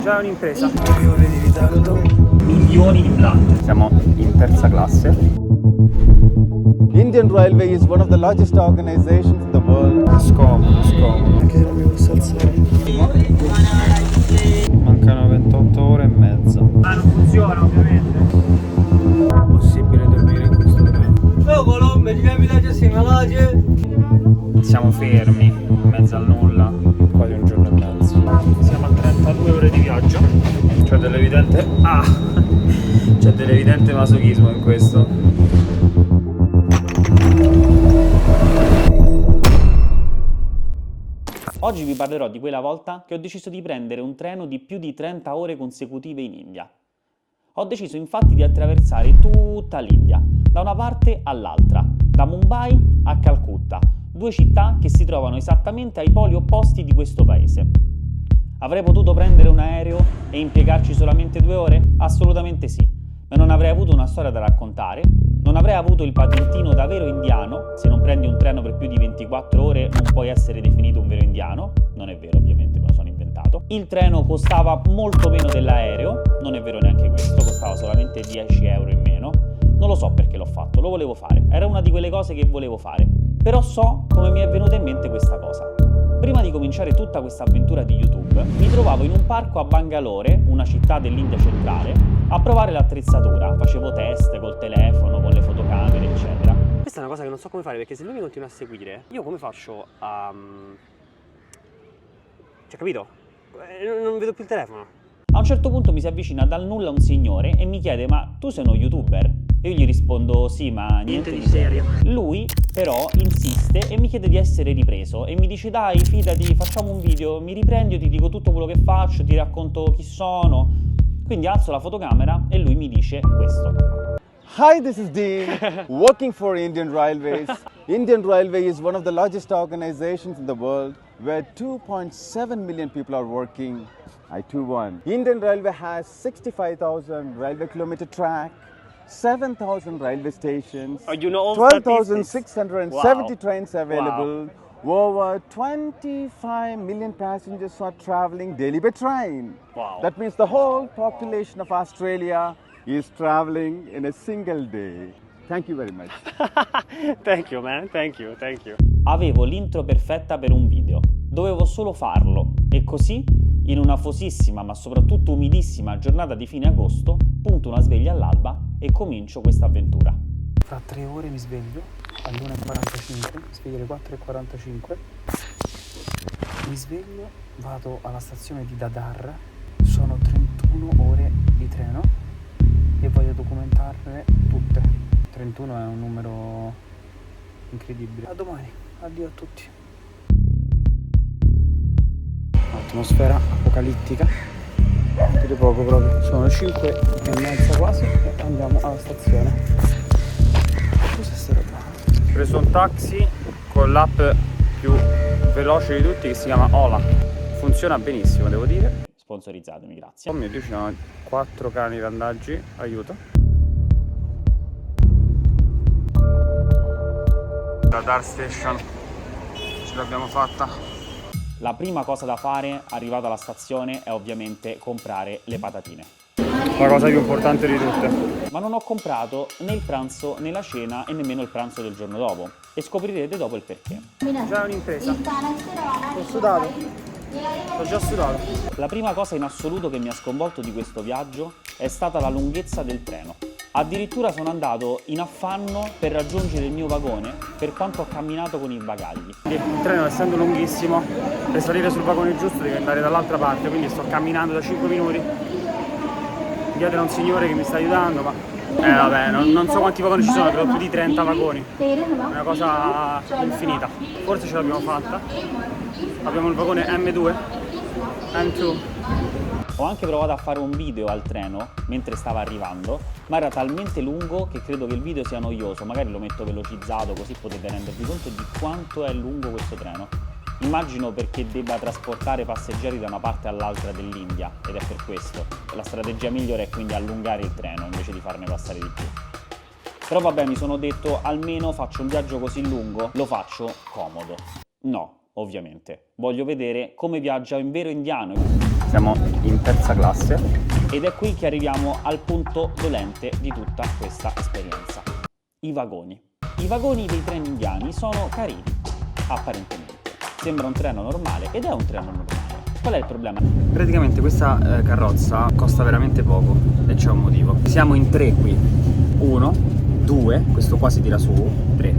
Già è un'impresa. Milioni di platte. Siamo in terza classe. Indian Railway is one of the largest organizations in the world. Scomodo. Che non mi posso alzare. Mancano 28 ore e mezza. Ah, non funziona ovviamente. Possibile dormire in questo treno? Siamo fermi, in mezzo al nulla, quasi un giorno e mezzo. Siamo a 32 ore di viaggio. C'è dell'evidente masochismo in questo. Oggi vi parlerò di quella volta che ho deciso di prendere un treno di più di 30 ore consecutive in India. Ho deciso infatti di attraversare tutta l'India, da una parte all'altra, da Mumbai a Calcutta, due città che si trovano esattamente ai poli opposti di questo paese. Avrei potuto prendere un aereo e impiegarci solamente 2 ore? Assolutamente sì, ma non avrei avuto una storia da raccontare, non avrei avuto il patentino da vero indiano. Se non prendi un treno per più di 24 ore non puoi essere definito un vero indiano. Non è vero, ovviamente, me lo sono inventato. Il treno costava molto meno dell'aereo, non è vero neanche questo, costava solamente 10 euro in meno. Non lo so perché l'ho fatto, lo volevo fare, era una di quelle cose che volevo fare, però so come mi è venuta in mente questa cosa. Prima di cominciare tutta questa avventura di YouTube, mi trovavo in un parco a Bangalore, una città dell'India centrale, a provare l'attrezzatura. Facevo test col telefono, con le fotocamere, eccetera. Questa è una cosa che non so come fare, perché se lui mi continua a seguire, io come faccio a... Cioè, capito? Non vedo più il telefono. A un certo punto mi si avvicina dal nulla un signore e mi chiede: ma tu sei uno YouTuber? E io gli rispondo: sì, ma niente di serio. Lui però insiste e mi chiede di essere ripreso e mi dice: dai, fidati, facciamo un video, mi riprendi, io ti dico tutto quello che faccio, ti racconto chi sono. Quindi alzo la fotocamera e lui mi dice questo. Hi, this is Dean, working for Indian Railways. Indian Railway is one of the largest organizations in the world, where 2.7 million people are working. I too won. Indian Railway has 65,000 railway kilometer track, 7,000 railway stations, Oh, you know all 12,670 Wow. trains available. Over 25 million passengers are traveling daily by train. Wow. That means the whole population of Australia is traveling in a single day. Thank you very much. Thank you, man. Thank you. Avevo l'intro perfetta per un video, dovevo solo farlo e così, in una fosissima ma soprattutto umidissima giornata di fine agosto, punto una sveglia all'alba e comincio questa avventura. Fra 3 ore mi sveglio, alle 1:45, mi sveglio alle 4:45. Mi sveglio, vado alla stazione di Dadar, sono 31 ore di treno e voglio documentarle tutte. 31 è un numero incredibile. A domani, addio a tutti. Atmosfera apocalittica, di poco proprio. Sono le 5:30 quasi e andiamo alla stazione. Cos'è sta roba? Ho preso un taxi con l'app più veloce di tutti che si chiama Ola. Funziona benissimo, devo dire. Sponsorizzatemi, grazie. Oh mio Dio, ci sono 4 cani randaggi, aiuto. La Dar Station, ce l'abbiamo fatta. La prima cosa da fare, arrivato alla stazione, è ovviamente comprare le patatine. La cosa più importante di tutte. Ma non ho comprato né il pranzo né la cena e nemmeno il pranzo del giorno dopo. E scoprirete dopo il perché. Già è un'impresa. Sono sudato. Ho già sudato. La prima cosa in assoluto che mi ha sconvolto di questo viaggio è stata la lunghezza del treno. Addirittura sono andato in affanno per raggiungere il mio vagone per quanto ho camminato con i bagagli. Il treno, essendo lunghissimo, per salire sul vagone giusto devi andare dall'altra parte, quindi sto camminando da 5 minuti. Dietro è un signore che mi sta aiutando, ma vabbè, non so quanti vagoni ci sono, però più di 30 vagoni. È una cosa infinita. Forse ce l'abbiamo fatta. Abbiamo il vagone M2, M2. Ho anche provato a fare un video al treno mentre stava arrivando, ma era talmente lungo che credo che il video sia noioso. Magari lo metto velocizzato così potete rendervi conto di quanto è lungo questo treno. Immagino perché debba trasportare passeggeri da una parte all'altra dell'India, ed è per questo. La strategia migliore è quindi allungare il treno invece di farne passare di più. Però vabbè, mi sono detto, almeno faccio un viaggio così lungo, lo faccio comodo. No, ovviamente. Voglio vedere come viaggia un vero indiano. Siamo in terza classe ed è qui che arriviamo al punto dolente di tutta questa esperienza. I vagoni. I vagoni dei treni indiani sono carini, apparentemente. Sembra un treno normale ed è un treno normale. Qual è il problema? Praticamente questa carrozza costa veramente poco e c'è un motivo. Siamo in 3 qui. 1, 2, questo qua si tira su, 3.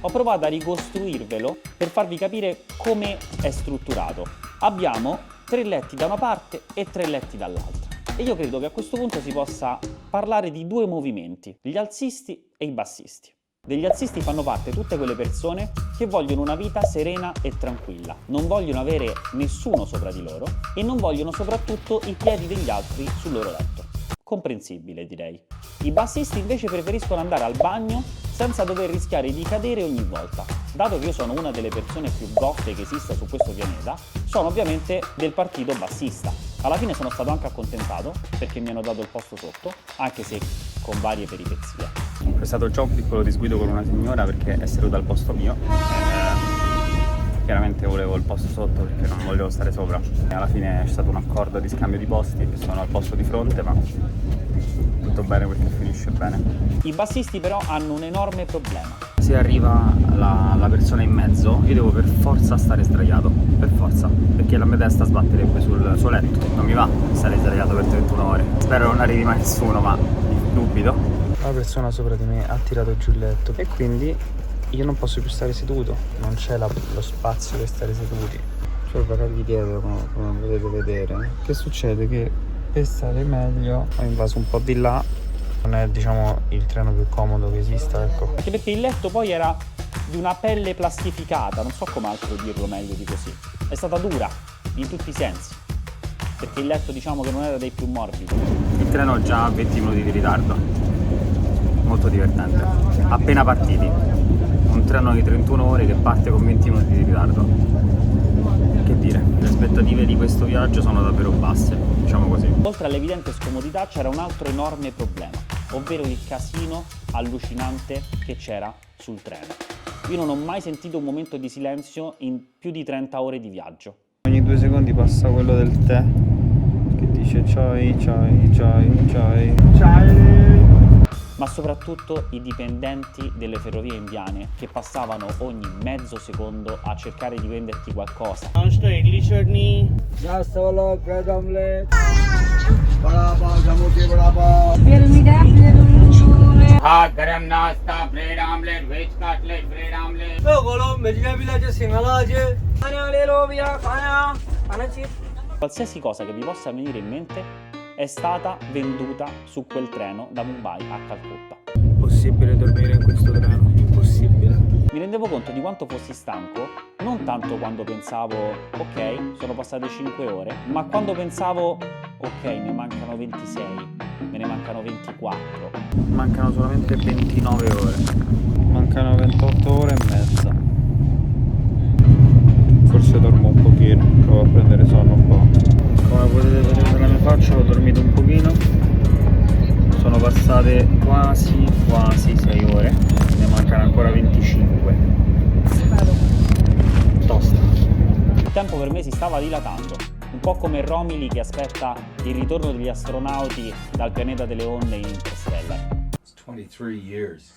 Ho provato a ricostruirvelo per farvi capire come è strutturato. Abbiamo 3 letti da una parte e 3 letti dall'altra. E io credo che a questo punto si possa parlare di 2 movimenti, gli alzisti e i bassisti. Degli alzisti fanno parte tutte quelle persone che vogliono una vita serena e tranquilla, non vogliono avere nessuno sopra di loro e non vogliono soprattutto i piedi degli altri sul loro letto. Comprensibile, direi. I bassisti invece preferiscono andare al bagno senza dover rischiare di cadere ogni volta. Dato che io sono una delle persone più goffe che esista su questo pianeta, sono ovviamente del partito bassista. Alla fine sono stato anche accontentato perché mi hanno dato il posto sotto, anche se con varie peripezie. È stato già un piccolo disguido con una signora perché è seduta al posto mio. Chiaramente volevo il posto sotto perché non volevo stare sopra. E alla fine c'è stato un accordo di scambio di posti e sono al posto di fronte, ma tutto bene perché finisce bene. I bassisti però hanno un enorme problema. Se arriva la persona in mezzo, io devo per forza stare sdraiato, per forza, perché la mia testa sbatterebbe sul suo letto. Non mi va stare sdraiato per 31 ore. Spero non arrivi mai nessuno, ma dubito. La persona sopra di me ha tirato giù il letto e quindi io non posso più stare seduto, non c'è lo spazio per stare seduti. C'ho il bagaglio dietro, come potete vedere. Che succede? Che per stare meglio ho invaso un po' di là. Non è, diciamo, il treno più comodo che esista, ecco. Anche perché il letto poi era di una pelle plastificata, non so come altro dirlo meglio di così. È stata dura, in tutti i sensi. Perché il letto, diciamo, che non era dei più morbidi. Il treno ha già 20 minuti di ritardo. Molto divertente. Appena partiti. Un treno di 31 ore che parte con 20 minuti di ritardo. Che dire, le aspettative di questo viaggio sono davvero basse, diciamo così. Oltre all'evidente scomodità c'era un altro enorme problema, ovvero il casino allucinante che c'era sul treno. Io non ho mai sentito un momento di silenzio in più di 30 ore di viaggio. Ogni 2 secondi passa quello del tè che dice chai, chai, chai, chai, chai. Ma soprattutto i dipendenti delle ferrovie indiane che passavano ogni mezzo secondo a cercare di venderti qualcosa. Monster idli chutney, rasgulla, bread omelette, bada pav, jamuti bada pav. हाँ गरम नाश्ता bread omelette veg cutlet bread omelette तो बोलो vegetable है सिंगला है खाना ले लो भैया खाना चाहिए. Qualsiasi cosa che vi possa venire in mente è stata venduta su quel treno da Mumbai a Calcutta. Impossibile dormire in questo treno, impossibile. Mi rendevo conto di quanto fossi stanco, non tanto quando pensavo ok, sono passate 5 ore, ma quando pensavo ok, ne mancano 26, me ne mancano 24. Mancano solamente 29 ore. Mancano 28 ore e mezza. Forse dormo un pochino, provo a prendere sonno un po'. Come potete vedere dalla mia faccia ho dormito un pochino. Sono passate quasi 6 ore, ne mancano ancora 25. Tosta. Il tempo per me si stava dilatando, un po' come Romilly che aspetta il ritorno degli astronauti dal pianeta delle onde in Interstellar. 23 years,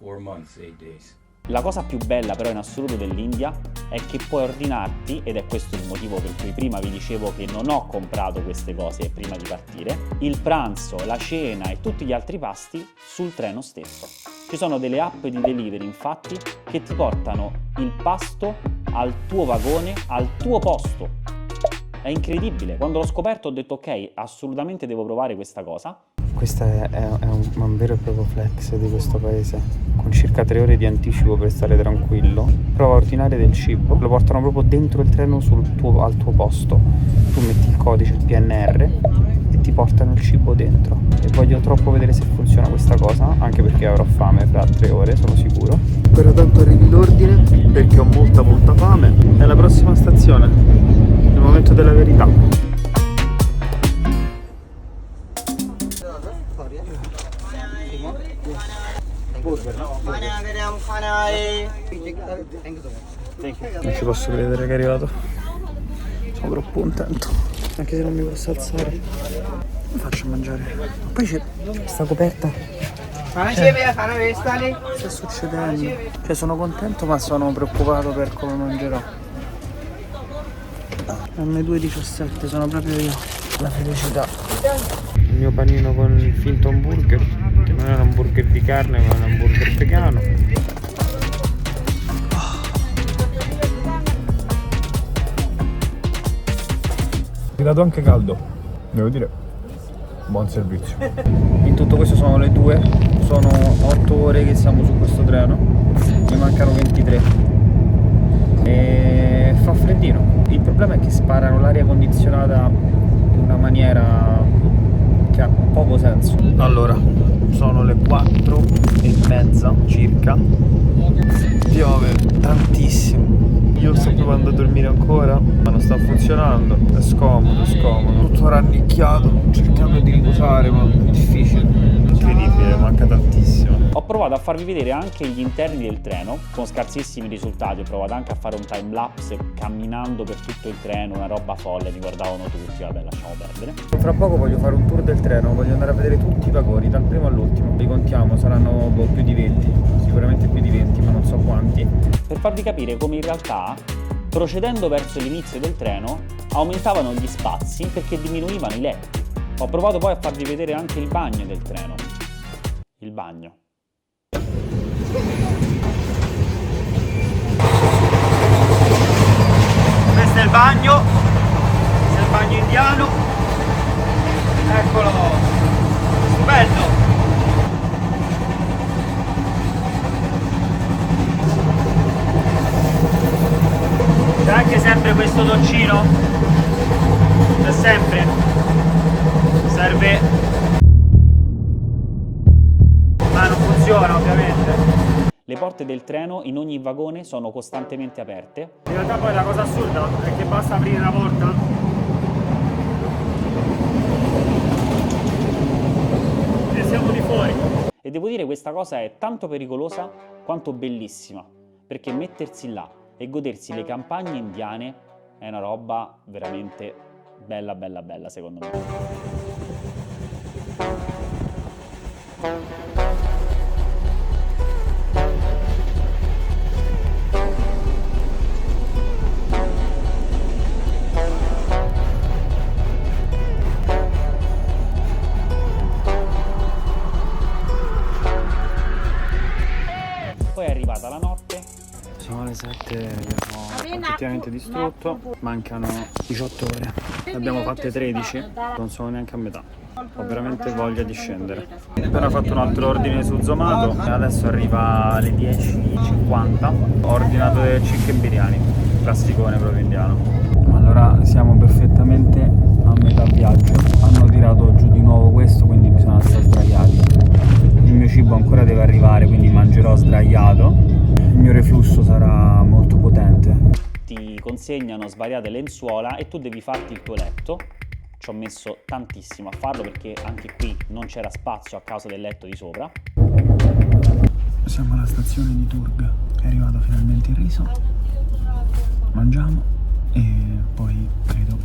4 months, 8 days. La cosa più bella però in assoluto dell'India è che puoi ordinarti, ed è questo il motivo per cui prima vi dicevo che non ho comprato queste cose prima di partire, il pranzo, la cena e tutti gli altri pasti sul treno stesso. Ci sono delle app di delivery infatti che ti portano il pasto al tuo vagone, al tuo posto. È incredibile, quando l'ho scoperto ho detto ok, assolutamente devo provare questa cosa. Questo è un vero e proprio flex di questo paese. Con circa 3 ore di anticipo per stare tranquillo, prova a ordinare del cibo, lo portano proprio dentro il treno al tuo posto. Tu metti il codice, il PNR, e ti portano il cibo dentro. E voglio troppo vedere se funziona questa cosa, anche perché avrò fame fra 3 ore, sono sicuro. Spero tanto arrivi l'ordine, perché ho molta fame. È la prossima stazione, il momento della verità. Non ci posso credere che è arrivato. Sono troppo contento. Anche se non mi posso alzare, mi faccio mangiare. Poi c'è sta coperta. Sta succedendo? Cioè sono contento ma sono preoccupato per come mangerò. Alle 2:17 sono proprio io. La felicità. Il mio panino con il finto hamburger, che non è un hamburger di carne ma è un hamburger vegano. Ti dato anche caldo, devo dire, buon servizio. In tutto questo sono le 2, sono 8 ore che siamo su questo treno, mi mancano 23 e fa freddino. Il problema è che sparano l'aria condizionata in una maniera che ha poco senso. Allora, sono le 4:30 circa, piove tantissimo. Io sto provando a dormire ancora, ma non sta funzionando, è scomodo, tutto rannicchiato, cercando di riposare, ma è difficile. Incredibile, manca tantissimo. Ho provato a farvi vedere anche gli interni del treno, con scarsissimi risultati. Ho provato anche a fare un time lapse camminando per tutto il treno, una roba folle, mi guardavano tutti, vabbè lasciamo perdere. Fra poco voglio fare un tour del treno, voglio andare a vedere tutti i vagoni, dal primo all'ultimo. Li contiamo, saranno più di 20, sicuramente più di 20, ma non so quanti. Per farvi capire come in realtà, procedendo verso l'inizio del treno, aumentavano gli spazi perché diminuivano i letti. Ho provato poi a farvi vedere anche il bagno del treno. Il bagno. Questo è il bagno indiano. Eccolo, stupendo. C'è anche sempre questo doccino, c'è sempre, serve, ma non funziona ovviamente. Le porte del treno in ogni vagone sono costantemente aperte. In realtà poi la cosa assurda è che basta aprire la porta e siamo di fuori. E devo dire questa cosa è tanto pericolosa quanto bellissima, perché mettersi là e godersi le campagne indiane è una roba veramente bella secondo me. Poi è arrivata la notte. Sono le 7, io sono effettivamente distrutto, mancano 18 ore. Ne abbiamo fatte 13, non sono neanche a metà. Ho veramente voglia di scendere. Ho appena fatto un altro ordine su Zomato, adesso arriva alle 10:50. Ho ordinato dei chicken biryani, classicone proprio indiano. Allora siamo perfettamente a metà viaggio. Hanno tirato giù di nuovo questo, quindi bisogna stare sdraiati. Il mio cibo ancora deve arrivare, quindi mangerò sdraiato. Il mio reflusso sarà molto potente. Ti consegnano svariate lenzuola e tu devi farti il tuo letto. Ci ho messo tantissimo a farlo perché anche qui non c'era spazio a causa del letto di sopra. Siamo alla stazione di Turg, è arrivato finalmente il riso. Mangiamo e poi credo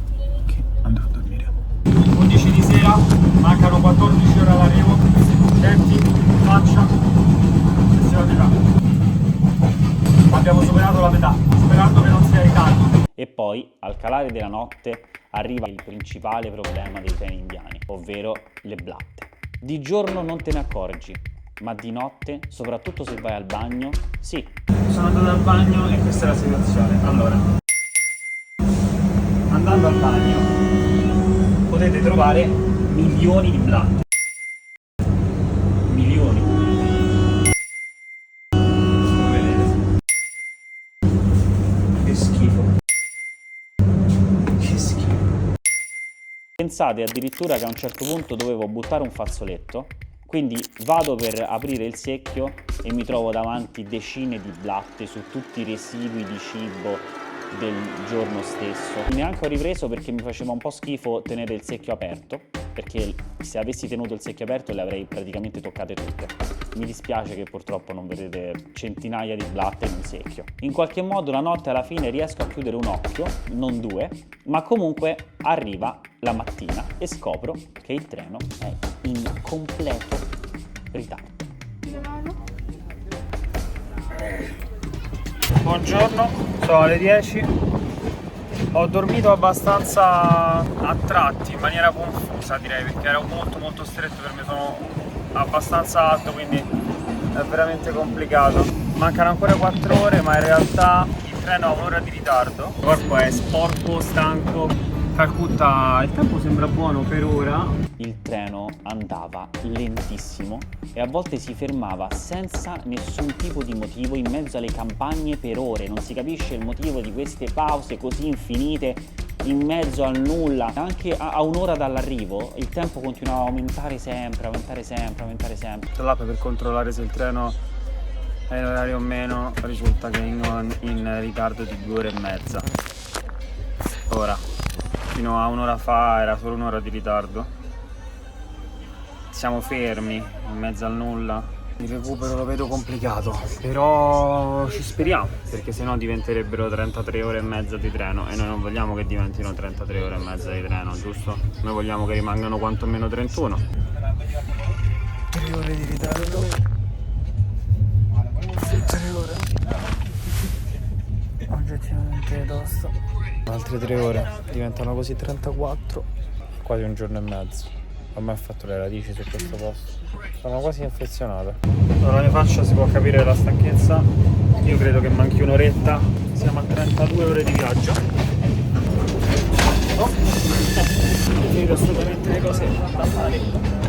che andrò a dormire. 11 di sera, mancano 14 ore all'arrivo. Senti, faccia, siamo di là. Abbiamo superato la metà, sperando che non sia ritardo. E poi, al calare della notte, arriva il principale problema dei treni indiani, ovvero le blatte. Di giorno non te ne accorgi, ma di notte, soprattutto se vai al bagno, sì. Sono andato al bagno e questa è la situazione. Allora, andando al bagno potete trovare milioni di blatte. Milioni. Come vedete. Che schifo. Che schifo. Pensate addirittura che a un certo punto dovevo buttare un fazzoletto, quindi vado per aprire il secchio e mi trovo davanti decine di blatte su tutti i residui di cibo del giorno stesso. Neanche ho ripreso perché mi faceva un po' schifo tenere il secchio aperto. perché se avessi tenuto il secchio aperto le avrei praticamente toccate tutte. Mi dispiace che purtroppo non vedete centinaia di blatte in un secchio. In qualche modo la notte alla fine riesco a chiudere un occhio, non due, ma comunque arriva la mattina e scopro che il treno è in completo ritardo. Buongiorno, sono le 10. Ho dormito abbastanza a tratti, in maniera confusa direi, perché era molto stretto per me, sono abbastanza alto, quindi è veramente complicato. Mancano ancora 4 ore, ma in realtà il treno ha un'ora di ritardo. Il corpo è sporco, stanco. Calcutta, il tempo sembra buono per ora. Il treno andava lentissimo e a volte si fermava senza nessun tipo di motivo in mezzo alle campagne per ore. Non si capisce il motivo di queste pause così infinite in mezzo al nulla. Anche a un'ora dall'arrivo il tempo continuava a aumentare sempre. Tra l'altro, per controllare se il treno è in orario o meno, risulta che in ritardo di 2 ore e mezza. Ora, fino a un'ora fa era solo un'ora di ritardo. Siamo fermi in mezzo al nulla. Il recupero lo vedo complicato, però ci speriamo, perché sennò diventerebbero 33 ore e mezza di treno e noi non vogliamo che diventino 33 ore e mezza di treno, giusto? Noi vogliamo che rimangano quantomeno 31. 3 ore di ritardo. 3 ore. Oggettivamente tosto. Altre 3 ore, diventano così 34, quasi un giorno e mezzo. Ormai ho fatto le radici su questo posto, sono quasi affezionato. Dalla mia faccia si può capire la stanchezza, io credo che manchi un'oretta, siamo a 32 ore di viaggio. Oh, non vedo assolutamente le cose da fare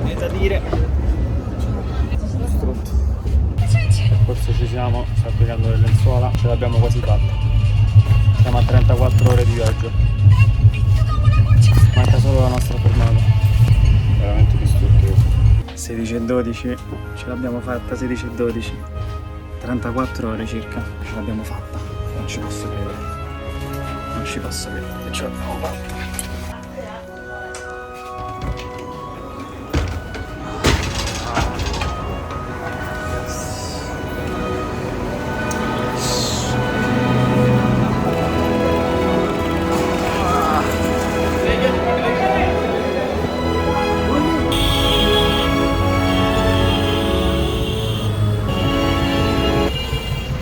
e da dire. Distrutto. Forse ci siamo, sto applicando le lenzuola, ce l'abbiamo quasi fatta. Siamo a 34 ore di viaggio. Manca solo la nostra fermata. Veramente distruttivo. 16:12, ce l'abbiamo fatta, 16:12. 34 ore circa, ce l'abbiamo fatta. Non ci posso credere. Non ci posso credere che ce l'abbiamo fatta.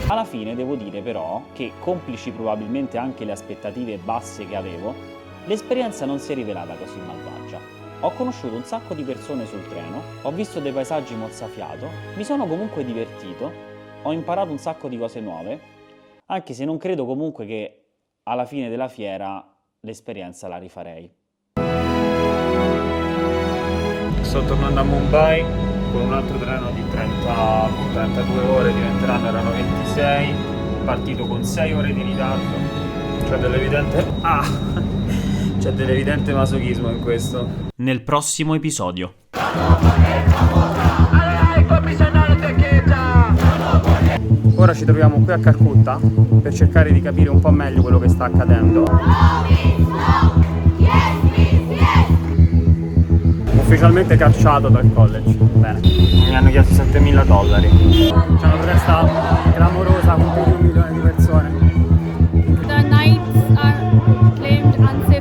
Alla fine devo dire però che, complici probabilmente anche le aspettative basse che avevo, l'esperienza non si è rivelata così malvagia. Ho conosciuto un sacco di persone sul treno, ho visto dei paesaggi mozzafiato, mi sono comunque divertito, ho imparato un sacco di cose nuove, anche se non credo comunque che alla fine della fiera l'esperienza la rifarei. Sto tornando a Mumbai con un altro treno di 32 ore, erano 26, partito con 6 ore di ritardo. C'è dell'evidente masochismo in questo. Nel prossimo episodio. Ora ci troviamo qui a Calcutta per cercare di capire un po' meglio quello che sta accadendo. Ufficialmente cacciato dal college. Bene, mi hanno chiesto $7.000. C'è una protesta clamorosa con più di 1 milione di persone. The nights are claimed unsafe